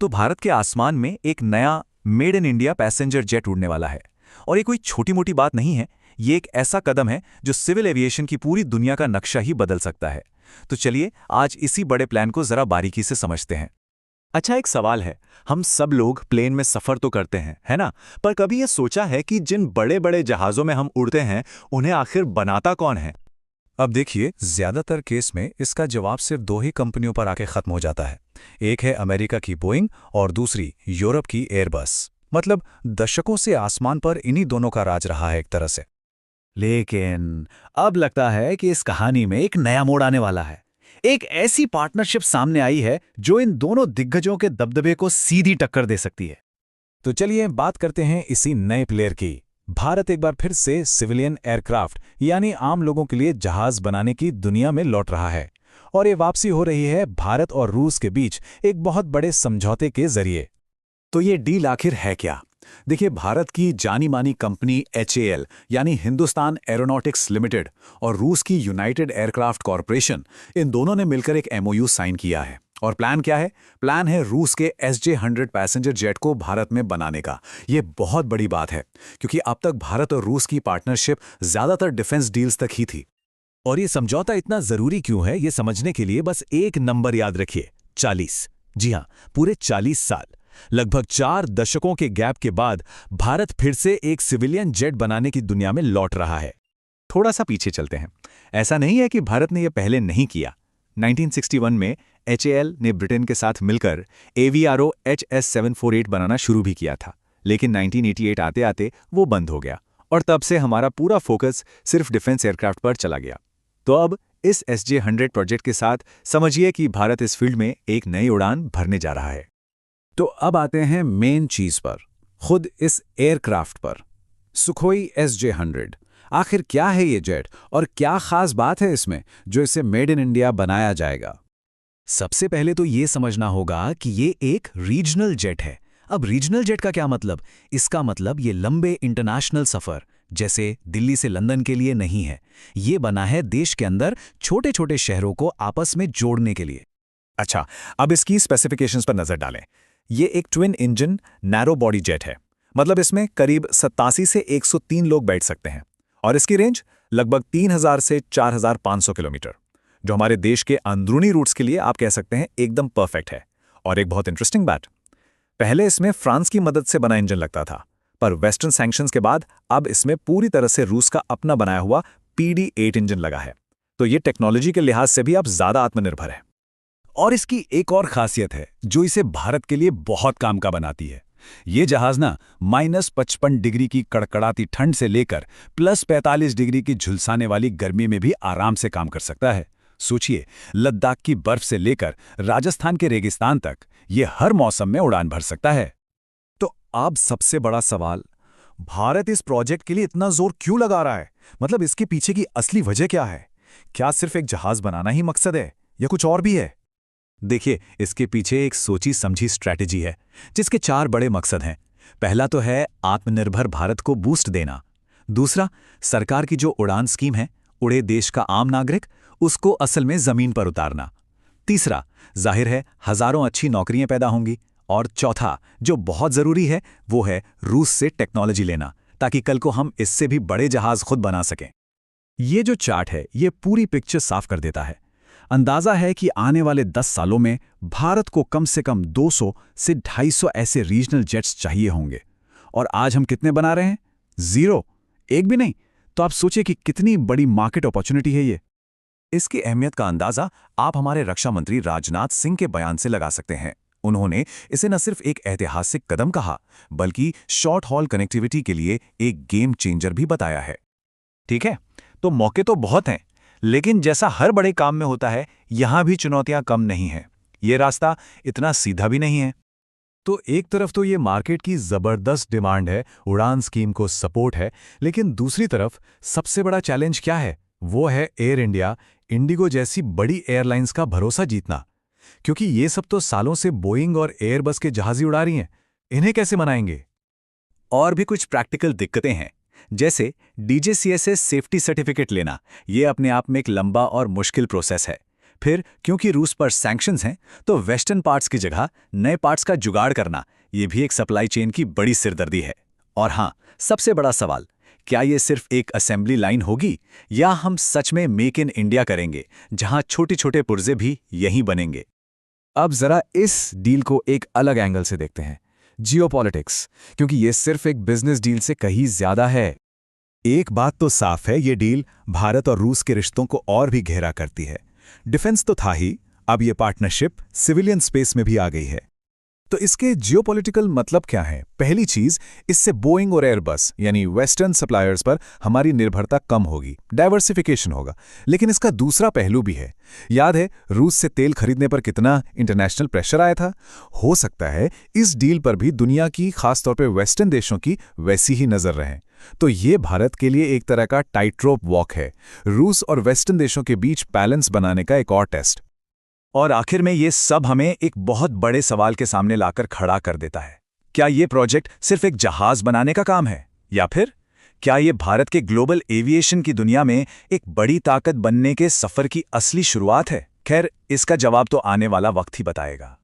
तो भारत के आसमान में एक नया made in India passenger jet उड़ने वाला है। और ये कोई छोटी मोटी बात नहीं है, ये एक ऐसा कदम है जो सिविल एविएशन की पूरी दुनिया का नक्शा ही बदल सकता है। तो चलिए आज इसी बड़े प्लान को जरा बारीकी से समझते हैं। अच्छा, एक सवाल है। हम सब लोग प्लेन में सफर तो करते हैं, है ना? पर कभी ये सोचा है कि जिन बड़े बड़े जहाज़ों में हम उड़ते हैं उन्हें आखिर बनाता कौन है? अब देखिए, ज्यादातर केस में इसका जवाब सिर्फ दो ही कंपनियों पर आके खत्म हो जाता है। एक है अमेरिका की बोइंग और दूसरी यूरोप की एयरबस। मतलब दशकों से आसमान पर इन्हीं दोनों का राज रहा है एक तरह से। लेकिन अब लगता है कि इस कहानी में एक नया मोड़ आने वाला है। एक ऐसी पार्टनरशिप सामने आई है जो इन दोनों दिग्गजों के दबदबे को सीधी टक्कर दे सकती है। तो चलिए बात करते हैं इसी नए प्लेयर की। भारत एक बार फिर से सिविलियन एयरक्राफ्ट यानी आम लोगों के लिए जहाज बनाने की दुनिया में लौट रहा है। और ये वापसी हो रही है भारत और रूस के बीच एक बहुत बड़े समझौते के जरिए। तो ये डील आखिर है क्या? देखिए, भारत की जानी मानी कंपनी HAL यानी हिंदुस्तान एरोनॉटिक्स लिमिटेड और रूस की यूनाइटेड एयरक्राफ्ट कॉरपोरेशन, इन दोनों ने मिलकर एक MOU साइन किया है। और प्लान क्या है? प्लान है रूस के SJ-100 पैसेंजर जेट को भारत में बनाने का। ये बहुत बड़ी बात है क्योंकि अब तक भारत और रूस की पार्टनरशिप ज्यादातर डिफेंस डील्स तक ही थी। और ये समझौता इतना जरूरी क्यों है, ये समझने के लिए बस एक नंबर याद रखिए, 40। जी हां, पूरे 40 साल, लगभग 4 दशकों के गैप के बाद भारत फिर से एक सिविलियन जेट बनाने की दुनिया में लौट रहा है। थोड़ा सा पीछे चलते हैं। ऐसा नहीं है कि भारत ने यह पहले नहीं किया। 1961 में HAL ने ब्रिटेन के साथ मिलकर AVRO HS-748 बनाना शुरू भी किया था, लेकिन 1988 आते आते वो बंद हो गया और तब से हमारा पूरा फोकस सिर्फ डिफेंस एयरक्राफ्ट पर चला गया। तो अब इस SJ-100 प्रोजेक्ट के साथ समझिए कि भारत इस फील्ड में एक नई उड़ान भरने जा रहा है। तो अब आते हैं मेन चीज पर, खुद इस एयरक्राफ्ट पर। सुखोई SJ-100 आखिर क्या है ये जेट और क्या खास बात है इसमें जो इसे मेड इन इंडिया बनाया जाएगा? सबसे पहले तो ये समझना होगा कि ये एक रीजनल जेट है। अब रीजनल जेट का क्या मतलब? इसका मतलब ये लंबे इंटरनेशनल सफर जैसे दिल्ली से लंदन के लिए नहीं है। ये बना है देश के अंदर छोटे छोटे शहरों को आपस में जोड़ने के लिए। अच्छा, अब इसकी स्पेसिफिकेशंस पर नजर डालें। ये एक twin engine narrow body jet है। मतलब इसमें करीब 87 से 103 लोग बैठ सकते हैं और इसकी रेंज लगभग 3000 से 4500 किलोमीटर, जो हमारे देश के अंदरूनी रूट्स के लिए आप कह सकते हैं एकदम परफेक्ट है। और एक बहुत इंटरेस्टिंग बात, पहले इसमें फ्रांस की मदद से बना इंजन लगता था, पर वेस्टर्न सैंक्शंस के बाद अब इसमें पूरी तरह से रूस का अपना बनाया हुआ PD-8 इंजन लगा है। तो ये टेक्नोलॉजी के लिहाज से भी अब ज्यादा आत्मनिर्भर है। और इसकी एक और खासियत है जो इसे भारत के लिए बहुत काम का बनाती है। ये जहाज ना -55 डिग्री की कड़कड़ाती ठंड से लेकर +45 डिग्री की झुलसाने वाली गर्मी में भी आराम से काम कर सकता है। सोचिए, लद्दाख की बर्फ से लेकर राजस्थान के रेगिस्तान तक ये हर मौसम में उड़ान भर सकता है। तो अब सबसे बड़ा सवाल, भारत इस प्रोजेक्ट के लिए इतना जोर क्यों लगा रहा है? मतलब इसके पीछे की असली वजह क्या है? क्या सिर्फ एक जहाज बनाना ही मकसद है या कुछ और भी है? देखिए, इसके पीछे एक सोची समझी स्ट्रैटेजी है जिसके 4 बड़े मकसद हैं। पहला तो है आत्मनिर्भर भारत को बूस्ट देना। दूसरा, सरकार की जो उड़ान स्कीम है, उड़े देश का आम नागरिक, उसको असल में जमीन पर उतारना। तीसरा, जाहिर है हजारों अच्छी नौकरियां पैदा होंगी। और चौथा, जो बहुत जरूरी है, वो है रूस से टेक्नोलॉजी लेना, ताकि कल को हम इससे भी बड़े जहाज खुद बना सकें। ये जो चार्ट है, ये पूरी पिक्चर साफ कर देता है। अंदाजा है कि आने वाले 10 सालों में भारत को कम से कम 200 से 250 ऐसे रीजनल जेट्स चाहिए होंगे। और आज हम कितने बना रहे हैं? 0, एक भी नहीं। तो आप सोचिए कि कितनी बड़ी मार्केट अपॉर्चुनिटी है ये। इसकी अहमियत का अंदाजा आप हमारे रक्षा मंत्री राजनाथ सिंह के बयान से लगा सकते हैं। उन्होंने इसे न सिर्फ एक ऐतिहासिक कदम कहा, बल्कि शॉर्ट हॉल कनेक्टिविटी के लिए एक गेम चेंजर भी बताया है। ठीक है, तो मौके तो बहुत हैं, लेकिन जैसा हर बड़े काम में होता है, यहां भी चुनौतियां कम नहीं हैं। ये रास्ता इतना सीधा भी नहीं है। तो एक तरफ तो ये मार्केट की जबरदस्त डिमांड है, उड़ान स्कीम को सपोर्ट है, लेकिन दूसरी तरफ सबसे बड़ा चैलेंज क्या है? वो है एयर इंडिया, इंडिगो जैसी बड़ी एयरलाइंस का भरोसा जीतना। क्योंकि ये सब तो सालों से बोइंग और एयरबस के जहाज ही उड़ा रही हैं, इन्हें कैसे मनाएंगे? और भी कुछ प्रैक्टिकल दिक्कतें हैं, जैसे DGCA से सेफ्टी सर्टिफिकेट लेना। ये अपने आप में एक लंबा और मुश्किल प्रोसेस है। फिर क्योंकि रूस पर सैंक्शंस हैं, तो वेस्टर्न पार्ट्स की जगह नए पार्ट्स का जुगाड़ करना, ये भी एक सप्लाई चेन की बड़ी सिरदर्दी है। और हाँ, सबसे बड़ा सवाल, क्या ये सिर्फ एक असेंबली लाइन होगी या हम सच में मेक इन इंडिया करेंगे, जहां छोटे-छोटे पुर्जे भी यहीं बनेंगे? अब जरा इस डील को एक अलग एंगल से देखते हैं, जियोपॉलिटिक्स, क्योंकि ये सिर्फ एक बिजनेस डील से कहीं ज्यादा है। एक बात तो साफ है, ये डील भारत और रूस के रिश्तों को और भी गहरा करती है। डिफेंस तो था ही, अब ये पार्टनरशिप सिविलियन स्पेस में भी आ गई है। तो इसके जियोपॉलिटिकल मतलब क्या है? पहली चीज, इससे बोइंग और एयरबस यानी वेस्टर्न सप्लायर्स पर हमारी निर्भरता कम होगी, डाइवर्सिफिकेशन होगा। लेकिन इसका दूसरा पहलू भी है। याद है रूस से तेल खरीदने पर कितना इंटरनेशनल प्रेशर आया था? हो सकता है इस डील पर भी दुनिया की, खासतौर पर वेस्टर्न देशों की वैसी ही नजर रहे। तो ये भारत के लिए एक तरह का टाइट रोप वॉक है, रूस और वेस्टर्न देशों के बीच बैलेंस बनाने का एक और टेस्ट। और आखिर में ये सब हमें एक बहुत बड़े सवाल के सामने लाकर खड़ा कर देता है। क्या ये प्रोजेक्ट सिर्फ एक जहाज बनाने का काम है, या फिर क्या ये भारत के ग्लोबल एविएशन की दुनिया में एक बड़ी ताकत बनने के सफर की असली शुरुआत है? खैर, इसका जवाब तो आने वाला वक्त ही बताएगा।